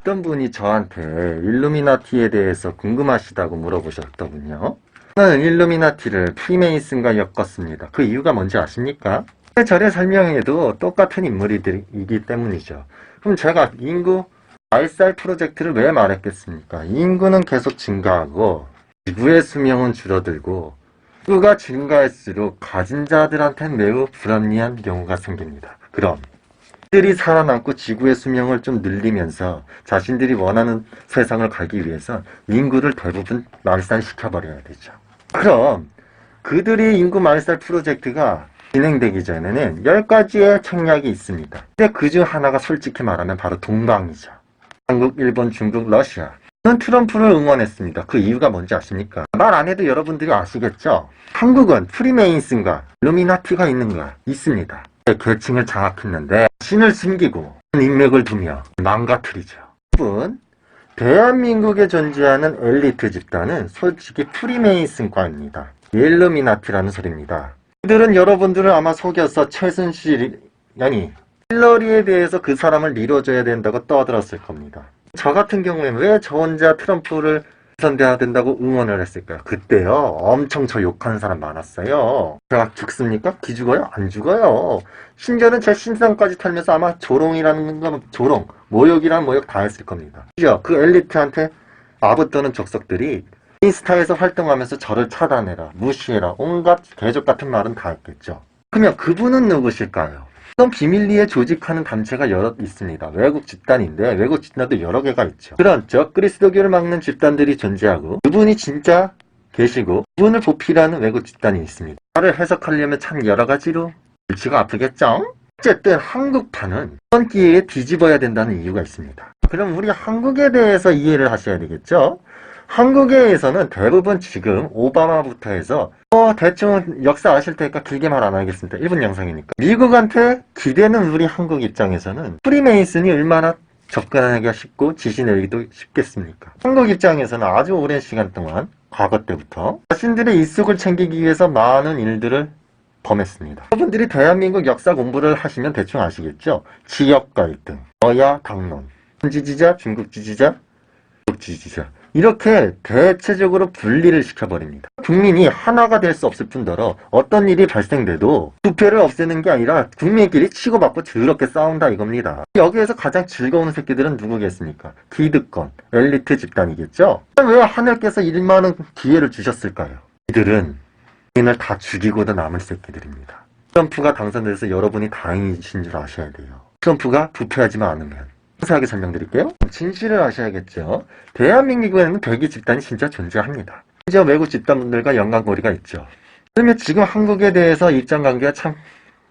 어떤 분이 저한테 일루미나티에 대해서 궁금하시다고 물어보셨더군요. 저는 일루미나티를 프리메이슨과 엮었습니다. 그 이유가 뭔지 아십니까? 절의 설명에도 똑같은 인물이기 때문이죠. 그럼 제가 인구 알쌀 프로젝트를 왜 말했겠습니까? 인구는 계속 증가하고 지구의 수명은 줄어들고 인구가 증가할수록 가진 자들한테는 매우 불합리한 경우가 생깁니다. 그럼 들이 살아남고 지구의 수명을 좀 늘리면서 자신들이 원하는 세상을 가기 위해서 인구를 대부분 말살시켜버려야 되죠. 그럼 그들이 인구 말살 프로젝트가 진행되기 전에는 10가지의 책략이 있습니다. 근데 그중 하나가 솔직히 말하면 바로 동방이죠. 한국, 일본, 중국, 러시아. 저는 트럼프를 응원했습니다. 그 이유가 뭔지 아십니까? 말 안 해도 여러분들이 아시겠죠? 한국은 프리메이슨과 일루미나티가 있습니다. 계층을 장악했는데 신을 숨기고 인맥을 두며 망가뜨리죠. 여러분, 대한민국에 존재하는 엘리트 집단은 솔직히 프리메이슨과입니다. 일루미나티라는 소리입니다. 그들은 여러분들을 아마 속여서 최순실, 아니 힐러리에 대해서 그 사람을 밀어줘야 된다고 떠들었을 겁니다. 저 같은 경우에는 왜 저 혼자 트럼프를 선대해야 된다고 응원을 했을까요? 그때요 엄청 저 욕하는 사람 많았어요. 제가 죽습니까? 기죽어요? 안 죽어요. 심지어는 제 신상까지 털면서 아마 조롱이라는 건 조롱, 모욕이라는 모욕 다 했을 겁니다. 그죠? 그 엘리트한테 아부떠는 족속들이 인스타에서 활동하면서 저를 차단해라, 무시해라, 온갖 개족 같은 말은 다 했겠죠. 그러면 그분은 누구실까요? 어떤 비밀리에 조직하는 단체가 여러 있습니다. 외국 집단인데 외국 집단도 여러 개가 있죠. 그런 그리스도교를 막는 집단들이 존재하고 그분이 진짜 계시고 그분을 보필하는 외국 집단이 있습니다. 말을 해석하려면 참 여러 가지로 골치가 아프겠죠? 어쨌든 한국판은 이번 기회에 뒤집어야 된다는 이유가 있습니다. 그럼 우리 한국에 대해서 이해를 하셔야 되겠죠? 한국에서는 대부분 지금 오바마부터 해서 대충 역사 아실 테니까 길게 말 안 하겠습니다. 1분 영상이니까. 미국한테 기대는 우리 한국 입장에서는 프리메이슨이 얼마나 접근하기가 쉽고 지시 내리기도 쉽겠습니까? 한국 입장에서는 아주 오랜 시간 동안 과거 때부터 자신들의 이속을 챙기기 위해서 많은 일들을 범했습니다. 여러분들이 대한민국 역사 공부를 하시면 대충 아시겠죠? 지역 갈등, 여야 당론, 지지자, 중국 지지자, 미국 지지자 이렇게 대체적으로 분리를 시켜버립니다. 국민이 하나가 될 수 없을 뿐더러 어떤 일이 발생돼도 부패를 없애는 게 아니라 국민끼리 치고받고 더럽게 싸운다 이겁니다. 여기에서 가장 즐거운 새끼들은 누구겠습니까? 기득권, 엘리트 집단이겠죠? 왜 하늘께서 이만한 기회를 주셨을까요? 이들은 국민을 다 죽이고도 남을 새끼들입니다. 트럼프가 당선돼서 여러분이 다행이신 줄 아셔야 돼요. 트럼프가 부패하지만 않으면. 상세하게 설명드릴게요. 진실을 아셔야겠죠. 대한민국에는 대기 집단이 진짜 존재합니다. 심지어 외국 집단분들과 연관고리가 있죠. 그러면 지금 한국에 대해서 입장관계가 참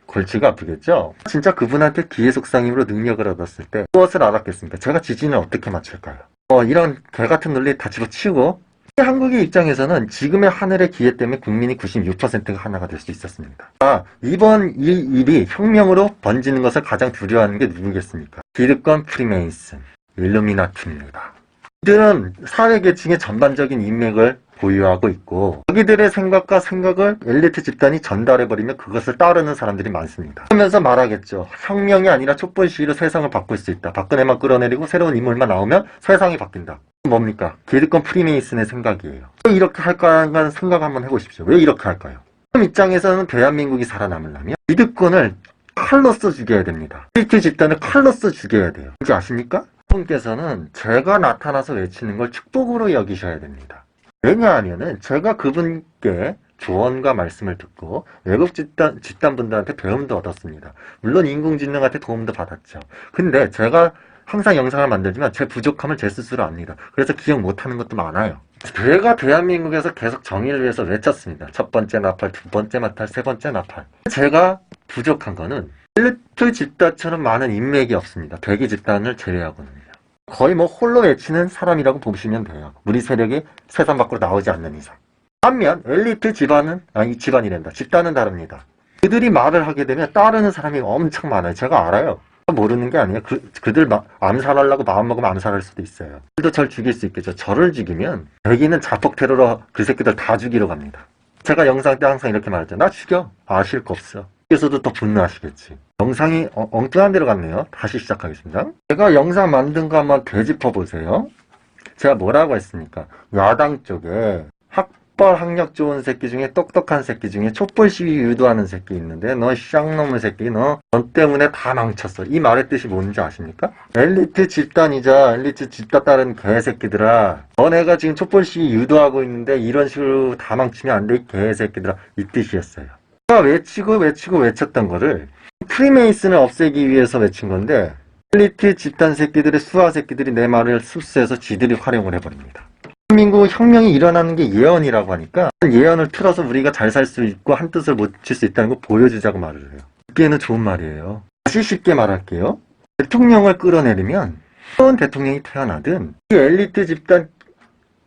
골치가 아프겠죠. 진짜 그분한테 기회 속상임으로 능력을 얻었을 때 무엇을 알았겠습니까? 제가 지진을 어떻게 맞출까요? 이런 개같은 논리 다 집어치우고 한국의 입장에서는 지금의 하늘의 기회 때문에 국민이 96%가 하나가 될 수 있었습니다. 이번 이 일이 혁명으로 번지는 것을 가장 두려워하는 게 누구겠습니까? 기득권 프리메이슨, 일루미나티입니다. 이들은 사회계층의 전반적인 인맥을 보유하고 있고 자기들의 생각과 생각을 엘리트 집단이 전달해버리면 그것을 따르는 사람들이 많습니다. 그러면서 말하겠죠. 혁명이 아니라 촛불 시위로 세상을 바꿀 수 있다. 박근혜만 끌어내리고 새로운 인물만 나오면 세상이 바뀐다. 뭡니까? 기득권 프리메이슨의 생각이에요. 왜 이렇게 할까라는 생각 한번 해보십시오. 왜 이렇게 할까요? 그럼 입장에서는 대한민국이 살아남으려면 기득권을 칼로써 죽여야 됩니다. 엘리트 집단을 칼로써 죽여야 돼요. 뭔지 아십니까? 분께서는 제가 나타나서 외치는 걸 축복으로 여기셔야 됩니다. 왜냐하면은 제가 그분께 조언과 말씀을 듣고 외국 집단분들한테 배움도 얻었습니다. 물론 인공지능한테 도움도 받았죠. 근데 제가 항상 영상을 만들지만 제 부족함을 제 스스로 압니다. 그래서 기억 못하는 것도 많아요. 제가 대한민국에서 계속 정의를 위해서 외쳤습니다. 첫 번째 나팔, 두 번째 나팔, 세 번째 나팔. 제가 부족한 거는 엘리트 집단처럼 많은 인맥이 없습니다. 대기 집단을 제외하고는요. 거의 홀로 외치는 사람이라고 보시면 돼요. 우리 세력이 세상 밖으로 나오지 않는 이상. 반면 엘리트 집안이란다. 집단은 다릅니다. 그들이 말을 하게 되면 따르는 사람이 엄청 많아요. 제가 알아요. 모르는 게 아니에요. 그들 암살하려고 마음먹으면 암살할 수도 있어요. 그들도 절 죽일 수 있겠죠. 저를 죽이면 여기는 자폭 테러로 그 새끼들 다 죽이러 갑니다. 제가 영상 때 항상 이렇게 말했죠. 나 죽여. 아실 거 없어. 여기서도 더 분노하시겠지. 영상이 엉뚱한 데로 갔네요. 다시 시작하겠습니다. 제가 영상 만든 거 한번 되짚어 보세요. 제가 뭐라고 했습니까? 야당 쪽에 학벌 학력 좋은 새끼 중에 똑똑한 새끼 중에 촛불 시위 유도하는 새끼 있는데 너 쌍놈의 새끼 너 때문에 다 망쳤어. 이 말의 뜻이 뭔지 아십니까? 엘리트 집단이자 엘리트 집단 따른 개새끼들아, 너네가 지금 촛불 시위 유도하고 있는데 이런 식으로 다 망치면 안 돼 이 개새끼들아, 이 뜻이었어요. 제가 외쳤던 거를 프리메이슨을 없애기 위해서 외친 건데 엘리트 집단 새끼들의 수하 새끼들이 내 말을 흡수해서 지들이 활용을 해버립니다. 대한민국 혁명이 일어나는 게 예언이라고 하니까 예언을 틀어서 우리가 잘 살 수 있고 한 뜻을 못 칠 수 있다는 거 보여주자고 말을 해요. 듣기에는 좋은 말이에요. 다시 쉽게 말할게요. 대통령을 끌어내리면 어떤 대통령이 태어나든 이 엘리트 집단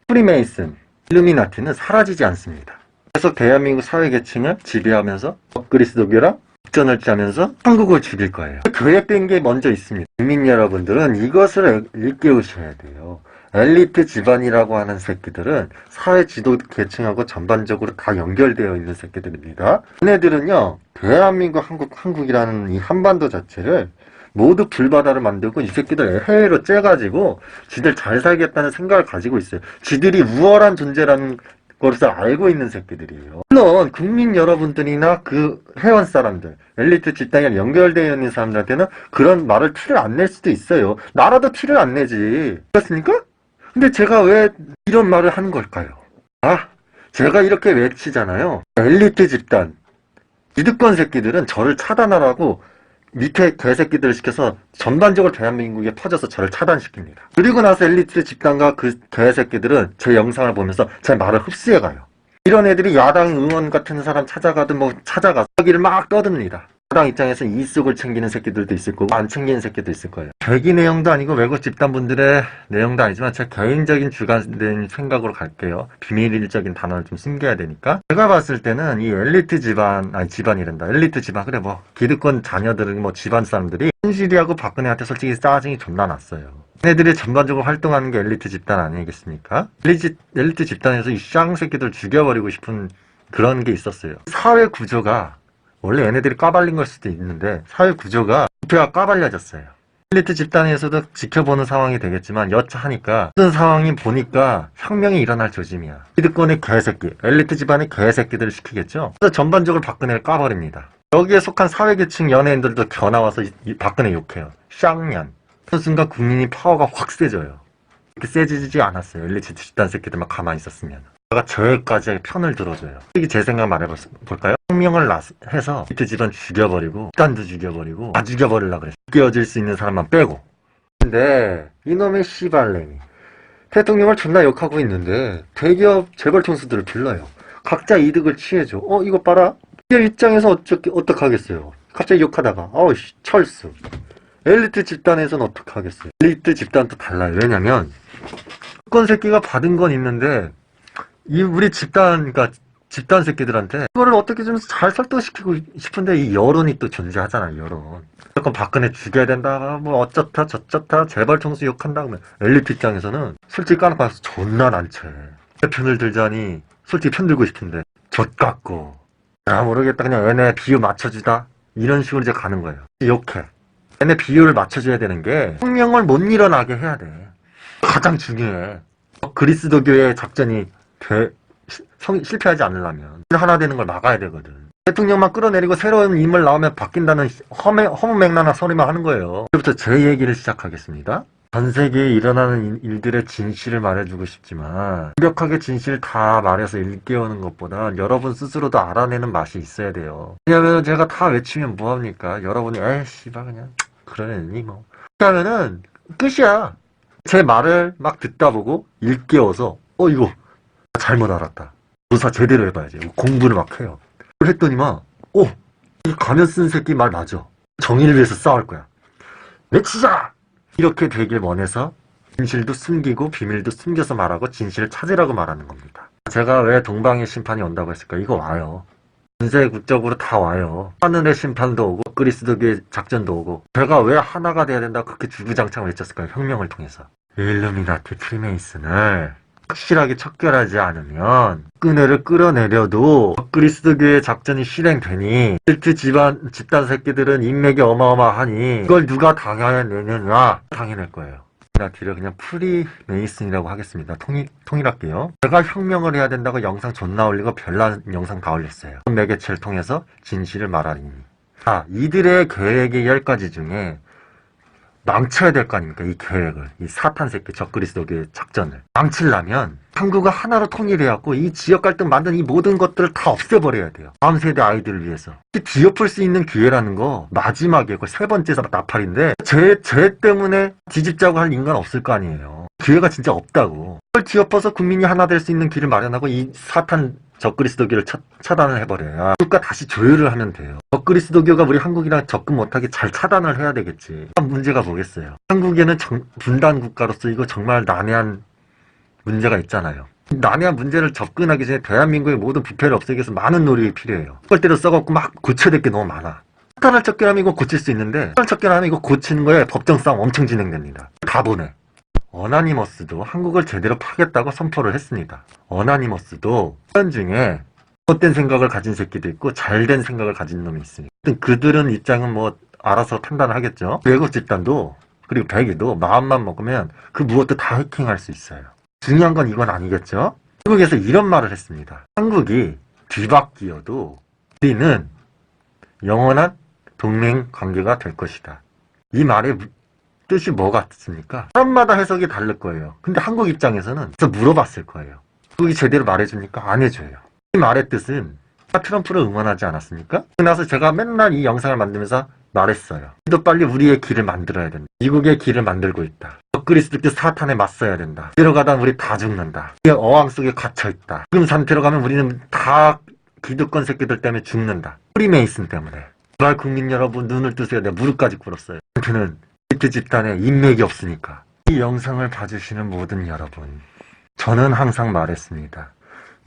프리메이슨, 일루미나티는 사라지지 않습니다. 계속 대한민국 사회계층을 지배하면서 그리스도교랑 전을 짜면서 한국을 죽일 거예요. 계획된 게 먼저 있습니다. 국민 여러분들은 이것을 일깨우셔야 돼요. 엘리트 집안이라고 하는 새끼들은 사회 지도 계층하고 전반적으로 다 연결되어 있는 새끼들입니다. 얘네들은요, 대한민국, 한국이라는 이 한반도 자체를 모두 불바다를 만들고 이 새끼들 해외로 째가지고 지들 잘 살겠다는 생각을 가지고 있어요. 지들이 우월한 존재라는 것을 알고 있는 새끼들이에요. 물론 국민 여러분들이나 그 회원 사람들, 엘리트 집단이 연결되어 있는 사람들한테는 그런 말을 티를 안 낼 수도 있어요. 나라도 티를 안 내지. 그렇습니까? 근데 제가 왜 이런 말을 하는 걸까요? 제가 이렇게 외치잖아요. 엘리트 집단, 기득권 새끼들은 저를 차단하라고 밑에 개새끼들을 시켜서 전반적으로 대한민국에 퍼져서 저를 차단시킵니다. 그리고 나서 엘리트 집단과 그 개새끼들은 제 영상을 보면서 제 말을 흡수해가요. 이런 애들이 야당 의원 같은 사람 찾아가든 찾아가서 여기를 막 떠듭니다. 야당 입장에서 이속을 챙기는 새끼들도 있을 거고 안 챙기는 새끼도 있을 거예요. 대기 내용도 아니고 외국 집단분들의 내용도 아니지만 제 개인적인 주관된 생각으로 갈게요. 비밀적인 단어를 좀 숨겨야 되니까. 제가 봤을 때는 이 엘리트 집안, 집안이란다. 엘리트 집안, 그래 기득권 자녀들은 집안 사람들이 현실이하고 박근혜한테 솔직히 짜증이 존나 났어요. 얘네들이 전반적으로 활동하는 게 엘리트 집단 아니겠습니까? 엘리트 집단에서 이 쌍 새끼들 죽여버리고 싶은 그런 게 있었어요. 사회 구조가 원래 얘네들이 까발린 걸 수도 있는데 사회 구조가 부패가 까발려졌어요. 엘리트 집단에서도 지켜보는 상황이 되겠지만 여차하니까 모든 상황이 보니까 혁명이 일어날 조짐이야. 기득권의 개새끼, 엘리트 집안의 개새끼들을 시키겠죠. 그래서 전반적으로 박근혜를 까버립니다. 여기에 속한 사회계층 연예인들도 겨나와서 박근혜 욕해요. 쌍년. 그 순간 국민이 파워가 확 세져요. 이렇게 세지지 않았어요. 엘리트 집단 새끼들만 가만히 있었으면. 제가 저에까지 편을 들어줘요. 이게 제 생각 말해볼까요? 혁명을 해서 엘리트 집안 죽여버리고 집단도 죽여버리고 다 죽여버리려고 그랬어요. 깨어질 수 있는 사람만 빼고. 근데 이놈의 씨발랭이 대통령을 존나 욕하고 있는데 대기업 재벌 총수들을 불러요. 각자 이득을 취해줘. 이거 봐라. 기업 입장에서 어떡하겠어요. 갑자기 욕하다가 철수. 엘리트 집단에서는 어떡하겠어요. 엘리트 집단도 달라요. 왜냐면 특권 새끼가 받은 건 있는데 우리 집단 새끼들한테 그거를 어떻게 좀 잘 설득시키고 싶은데 이 여론이 또 존재하잖아요. 여론. 무조건 박근혜 죽여야 된다. 어쩌다 저쩌다 재벌 총수 욕한다 그러면 엘리트 입장에서는 솔직히 까놓고 나서 존나 난처해. 편을 들자니 솔직히 편 들고 싶은데 젖같고 모르겠다 그냥 얘네 비유 맞춰주다 이런 식으로 이제 가는 거예요. 욕해. 얘네 비유를 맞춰줘야 되는 게 혁명을 못 일어나게 해야 돼. 가장 중요해. 그리스도교의 작전이 실패하지 않으려면 하나 되는 걸 막아야 되거든. 대통령만 끌어내리고 새로운 인물 나오면 바뀐다는 허무맹랑한 소리만 하는 거예요. 이제부터 제 얘기를 시작하겠습니다. 전 세계에 일어나는 일들의 진실을 말해주고 싶지만 완벽하게 진실을 다 말해서 일깨우는 것보다 여러분 스스로도 알아내는 맛이 있어야 돼요. 왜냐면 제가 다 외치면 뭐합니까? 여러분이 씨발 그냥 그러려니 그렇게 하면은 끝이야. 제 말을 막 듣다 보고 일깨워서 이거 잘못 알았다. 조사 제대로 해봐야지. 공부를 막 해요. 그걸 했더니만 이 가면 쓴 새끼 말 맞아. 정의를 위해서 싸울 거야. 외치자! 이렇게 되길 원해서 진실도 숨기고 비밀도 숨겨서 말하고 진실을 찾으라고 말하는 겁니다. 제가 왜 동방의 심판이 온다고 했을까? 이거 와요. 전세 국적으로 다 와요. 하늘의 심판도 오고 그리스도교의 작전도 오고 제가 왜 하나가 돼야 된다고 그렇게 주구장창 외쳤을까요? 혁명을 통해서. 일루미나티 프리메이슨을 확실하게 척결하지 않으면 끈회를 끌어내려도 그리스도교의 작전이 실행되니 힐트 집단 새끼들은 인맥이 어마어마하니 이걸 누가 당해내느냐 당해낼 거예요. 나티를 그냥 프리메이슨이라고 하겠습니다. 통일할게요. 제가 혁명을 해야 된다고 영상 존나 올리고 별난 영상 다 올렸어요. 매개체를 통해서 진실을 말하리니. 이들의 계획의 10가지 중에 망쳐야 될 거 아닙니까? 이 계획을. 이 사탄 새끼 적그리스도교의 작전을. 망치려면 한국을 하나로 통일해갖고 이 지역 갈등 만든 이 모든 것들을 다 없애버려야 돼요. 다음 세대 아이들을 위해서. 뒤엎을 수 있는 기회라는 거 마지막이고 세 번째 나팔인데 쟤 때문에 뒤집자고 할 인간 없을 거 아니에요. 기회가 진짜 없다고. 그걸 뒤엎어서 국민이 하나 될 수 있는 길을 마련하고 이 사탄 적그리스도교를 차단을 해버려야 국가 다시 조율을 하면 돼요. 적그리스도교가 우리 한국이랑 접근 못하게 잘 차단을 해야 되겠지. 문제가 뭐겠어요. 한국에는 분단 국가로서 이거 정말 난해한 문제가 있잖아요. 난해한 문제를 접근하기 전에 대한민국의 모든 부패를 없애기 위해서 많은 노력이 필요해요. 그걸 때로 써갖고 막 고쳐야 될 게 너무 많아. 사탄을 척결하면 이거 고칠 수 있는데 사탄을 척결하면 이거 고치는 거에 법정 싸움 엄청 진행됩니다. 다 보내. 어나니머스도 한국을 제대로 파겠다고 선포를 했습니다. 어나니머스도 현 중에 못된 생각을 가진 새끼도 있고 잘된 생각을 가진 놈이 있으니까 그들은 입장은 뭐 알아서 판단을 하겠죠. 외국 집단도 그리고 백이도 마음만 먹으면 그 무엇도 다 해킹할 수 있어요. 중요한 건 이건 아니겠죠. 한국에서 이런 말을 했습니다. 한국이 뒤바뀌어도 우리는 영원한 동맹 관계가 될 것이다. 이 말의 뜻이 뭐 같습니까? 사람마다 해석이 다를 거예요. 근데 한국 입장에서는 그래서 물어봤을 거예요. 한국이 제대로 말해줍니까? 안 해줘요. 이 말의 뜻은 트럼프를 응원하지 않았습니까? 그래서 제가 맨날 이 영상을 만들면서 말했어요. 우리도 빨리 우리의 길을 만들어야 된다. 미국의 길을 만들고 있다. 그리스도교 사탄에 맞서야 된다. 이대로 가다 우리 다 죽는다. 어항 속에 갇혀있다. 지금 상태로 가면 우리는 다 기득권 새끼들 때문에 죽는다. 프리메이슨 때문에. 제발 국민 여러분 눈을 뜨세요. 내가 무릎까지 꿇었어요. 저는 히트 집단에 인맥이 없으니까. 이 영상을 봐주시는 모든 여러분, 저는 항상 말했습니다.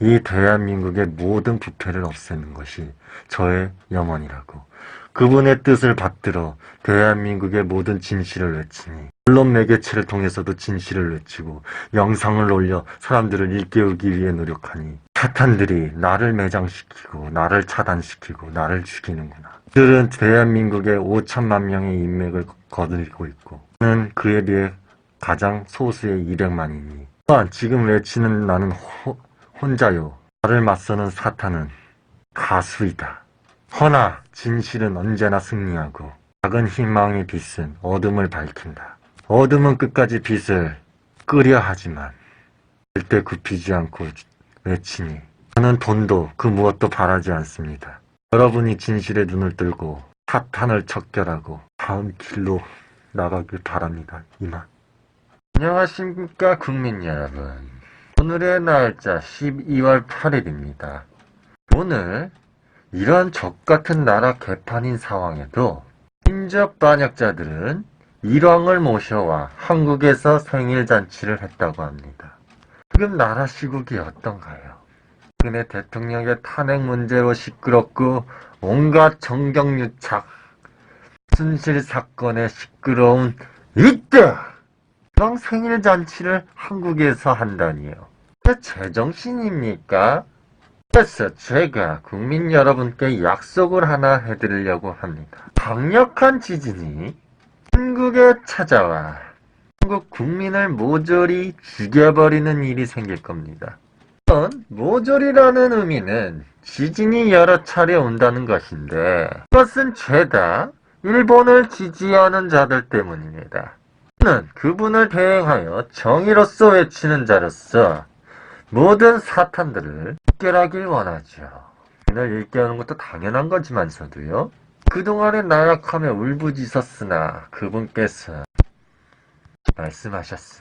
이 대한민국의 모든 부패를 없애는 것이 저의 염원이라고. 그분의 뜻을 받들어 대한민국의 모든 진실을 외치니, 언론 매개체를 통해서도 진실을 외치고 영상을 올려 사람들을 일깨우기 위해 노력하니 사탄들이 나를 매장시키고 나를 차단시키고 나를 죽이는구나. 그들은 대한민국의 5천만 명의 인맥을 거느리고 있고 저는 그에 비해 가장 소수의 200만이니 또한 지금 외치는 나는 혼자요. 나를 맞서는 사탄은 다수이다. 허나 진실은 언제나 승리하고 작은 희망의 빛은 어둠을 밝힌다. 어둠은 끝까지 빛을 끄려 하지만 절대 굽히지 않고 외치니 저는 돈도 그 무엇도 바라지 않습니다. 여러분이 진실의 눈을 들고 사탄을 척결하고 다음 길로 나가길 바랍니다. 이만. 안녕하십니까 국민 여러분. 오늘의 날짜 12월 8일입니다. 오늘 이런 적같은 나라 개판인 상황에도 인적 반역자들은 일왕을 모셔와 한국에서 생일잔치를 했다고 합니다. 지금 나라 시국이 어떤가요? 최근에 대통령의 탄핵 문제로 시끄럽고 온갖 정경유착, 순실 사건에 시끄러운 이때 이왕 생일잔치를 한국에서 한다니요. 제정신입니까? 그래서 제가 국민 여러분께 약속을 하나 해드리려고 합니다. 강력한 지진이 한국에 찾아와 한국 국민을 모조리 죽여버리는 일이 생길 겁니다. 모조리라는 의미는 지진이 여러 차례 온다는 것인데 그것은 죄다 일본을 지지하는 자들 때문입니다. 저는 그분을 대행하여 정의로서 외치는 자로서 모든 사탄들을 일결하길 원하죠. 이를 일결하는 것도 당연한 거지만서도요. 그동안의 나약함에 울부짖었으나 그분께서 말씀하셨습니다.